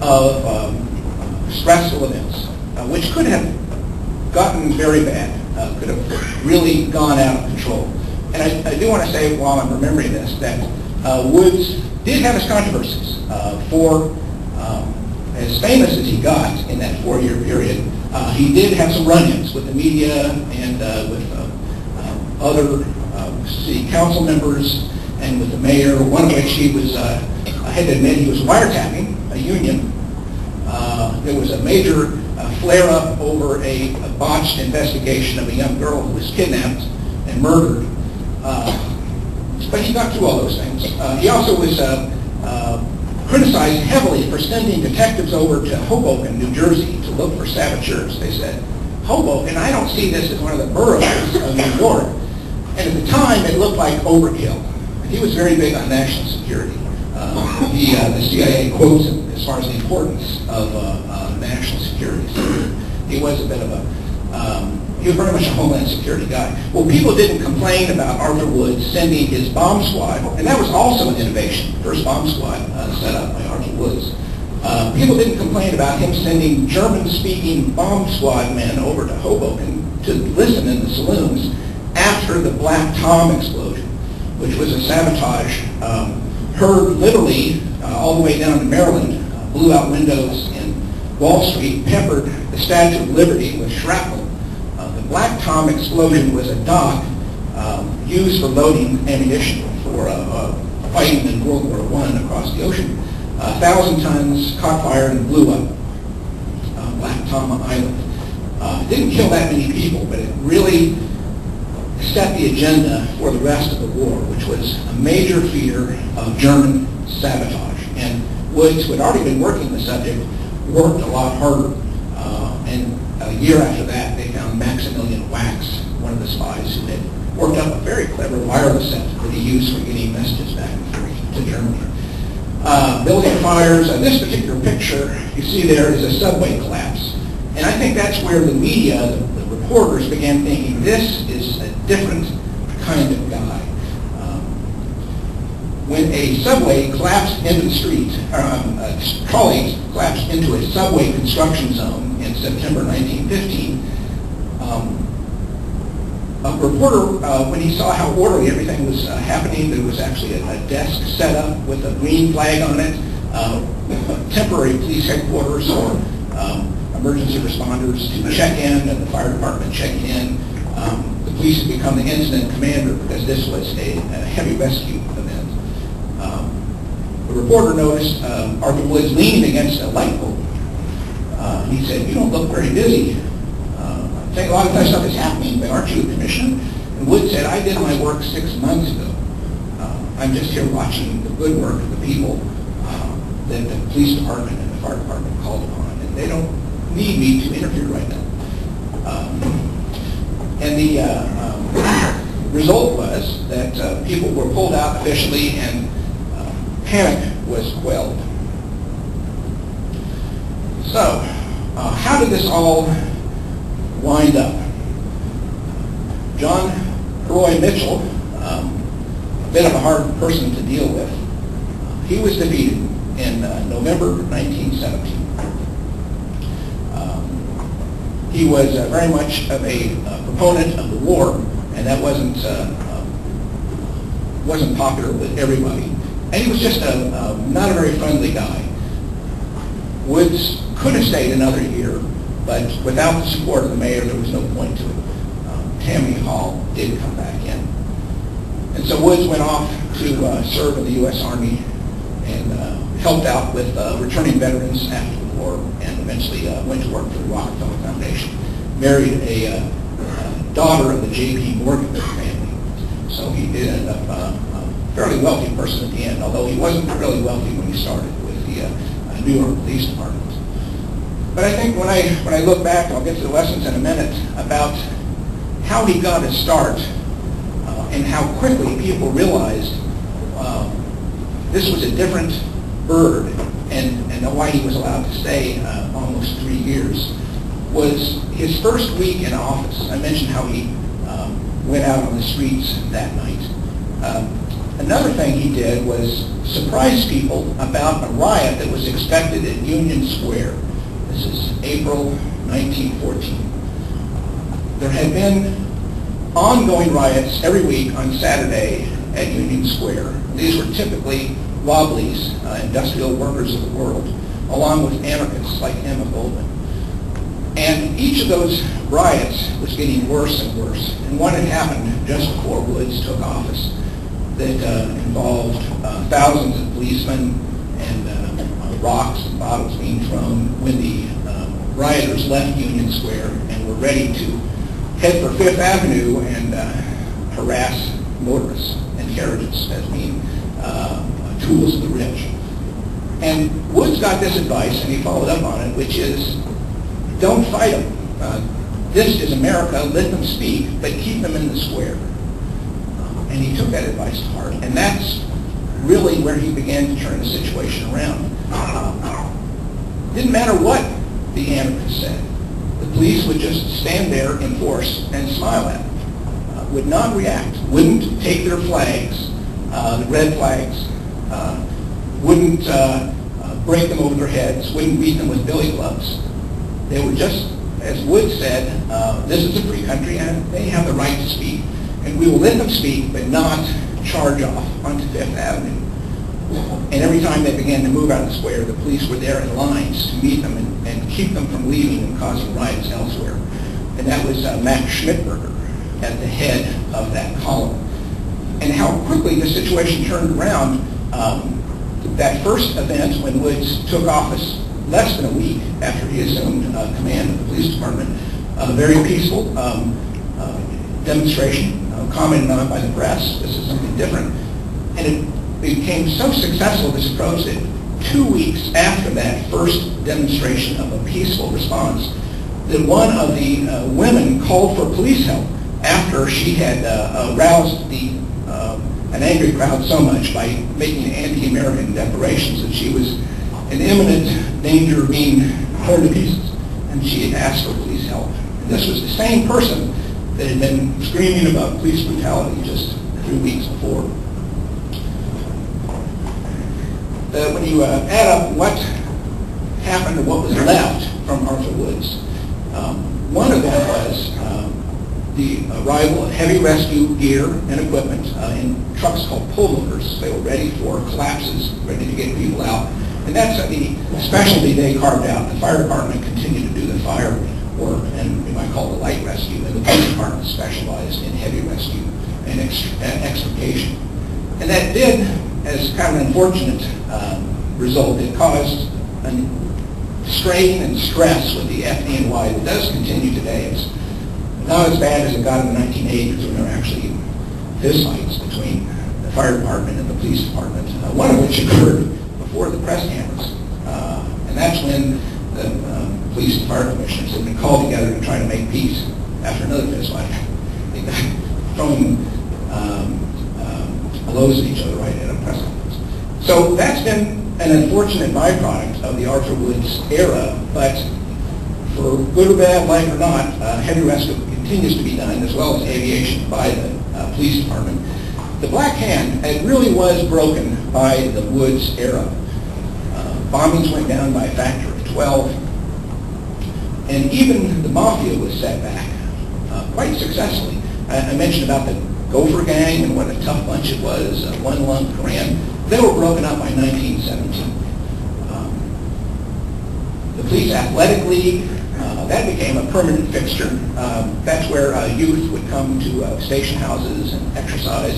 of stressful events, which could have gotten very bad, could have really gone out of control. And I do want to say, while I'm remembering this, that Woods did have his controversies. For as famous as he got in that 4-year period, he did have some run-ins with the media and with other city council members and with the mayor, one of which he was, I had to admit, he was wiretapping a union. There was a major flare-up over a botched investigation of a young girl who was kidnapped and murdered. But he got through all those things. He also was criticized heavily for sending detectives over to Hoboken, New Jersey, to look for saboteurs. They said, Hoboken, I don't see this as one of the boroughs of New York. And at the time, it looked like overkill. He was very big on national security. The CIA quotes him as far as the importance of national security. So he was a bit of he was very much a Homeland Security guy. Well, people didn't complain about Arthur Woods sending his bomb squad, and that was also an innovation, first bomb squad set up by Arthur Woods. People didn't complain about him sending German-speaking bomb squad men over to Hoboken to listen in the saloons after the Black Tom explosion, which was a sabotage heard literally all the way down to Maryland, blew out windows in Wall Street, peppered the Statue of Liberty with shrapnel. The Black Tom explosion was a dock used for loading ammunition for fighting in World War I across the ocean. 1,000 tons caught fire and blew up Black Tom Island. It didn't kill that many people, but it really set the agenda for the rest of the war, which was a major fear of German sabotage. And Woods, who had already been working the subject, worked a lot harder. And a year after that, they found Maximilian Wax, one of the spies who had worked up a very clever wireless set that he used for getting messages back and forth to Germany. Building fires. This particular picture you see there is a subway collapse. And I think that's where the media, the reporters, began thinking, this is a different kind of guy. When a subway collapsed into the street, trolleys collapsed into a subway construction zone in September 1915, a reporter, when he saw how orderly everything was happening, there was actually a desk set up with a green flag on it, temporary police headquarters for emergency responders to check in, and the fire department check in. The police had become the incident commander because this was a heavy rescue event. The reporter noticed Arthur Woods leaning against a light pole. He said, "You don't look very busy. I think a lot of that stuff is happening, but aren't you a commissioner?" And Woods said, "I did my work 6 months ago. I'm just here watching the good work of the people that the police department and the fire department called upon, and they don't need me to interfere right now." And the result was that people were pulled out officially, and panic was quelled. So, how did this all wind up? John Roy Mitchell, a bit of a hard person to deal with, he was defeated in November 1917. He was very much of a proponent of the war, and that wasn't popular with everybody. And he was just not a very friendly guy. Woods could have stayed another year, but without the support of the mayor, there was no point to it. Tammany Hall did come back in. And so Woods went off to serve in the U.S. Army and helped out with returning veterans after the war, and eventually went to work for the Rockefeller Foundation. Married a daughter of the J.P. Morgan family. So he did end up a fairly wealthy person at the end, although he wasn't really wealthy when he started with the New York Police Department. But I think when I look back, and I'll get to the lessons in a minute, about how he got his start and how quickly people realized this was a different bird, and why he was allowed to stay almost 3 years, was his first week in office. I mentioned how he went out on the streets that night. Another thing he did was surprise people about a riot that was expected at Union Square. This is April 1914. There had been ongoing riots every week on Saturday at Union Square. These were typically wobblies, industrial workers of the world, along with anarchists like Emma Goldman. And each of those riots was getting worse and worse. And one had happened just before Woods took office that involved thousands of policemen and rocks and bottles being thrown when the rioters left Union Square and were ready to head for Fifth Avenue and harass motorists and carriages as being tools of the rich. And Woods got this advice, and he followed up on it, which is, don't fight them. This is America, let them speak, but keep them in the square. And he took that advice to heart, and that's really where he began to turn the situation around. Didn't matter what the anarchists said. The police would just stand there in force and smile at them, would not react, wouldn't take their flags, the red flags, wouldn't break them over their heads, wouldn't beat them with billy clubs. They were just, as Wood said, this is a free country and they have the right to speak. And we will let them speak, but not charge off onto Fifth Avenue. And every time they began to move out of the square, the police were there in lines to meet them and keep them from leaving and causing riots elsewhere. And that was Max Schmidberger at the head of that column. And how quickly the situation turned around, that first event when Woods took office less than a week after he assumed command of the police department, a very peaceful demonstration commented on by the press. This is something different. And it became so successful, this approach, that 2 weeks after that first demonstration of a peaceful response, that one of the women called for police help after she had aroused an angry crowd so much by making anti-American declarations that she was in imminent danger of being torn to pieces. And she had asked for police help. And this was the same person that had been screaming about police brutality just 3 weeks before. When you add up what happened to what was left from Arthur Woods, one of them was the arrival of heavy rescue gear and equipment in trucks called pullovers. They were ready for collapses, ready to get people out. And that's the specialty they carved out. The fire department continued to do the fire work, and we might call it light rescue, and the police department specialized in heavy rescue and extrication. And that did, as kind of an unfortunate result, it caused a strain and stress with the FDNY that does continue today. It's not as bad as it got in the 1980s when there were actually fistfights between the fire department and the police department, one of which occurred before the press cameras. And that's when the police and fire commissioners had been called together to try to make peace after another fistfight. They got throwing blows at each other right at a press conference. So that's been an unfortunate byproduct of the Arthur Woods era, but for good or bad, like or not, heavy rescue continues to be done, as well as aviation by the police department. The Black Hand, it really was broken by the Woods era. Bombings went down by a factor of 12, and even the mafia was set back quite successfully. I mentioned about the Gopher Gang and what a tough bunch it was, one lung Koran. They were broken up by 1917. The Police Athletic League, that became a permanent fixture. That's where youth would come to station houses and exercise.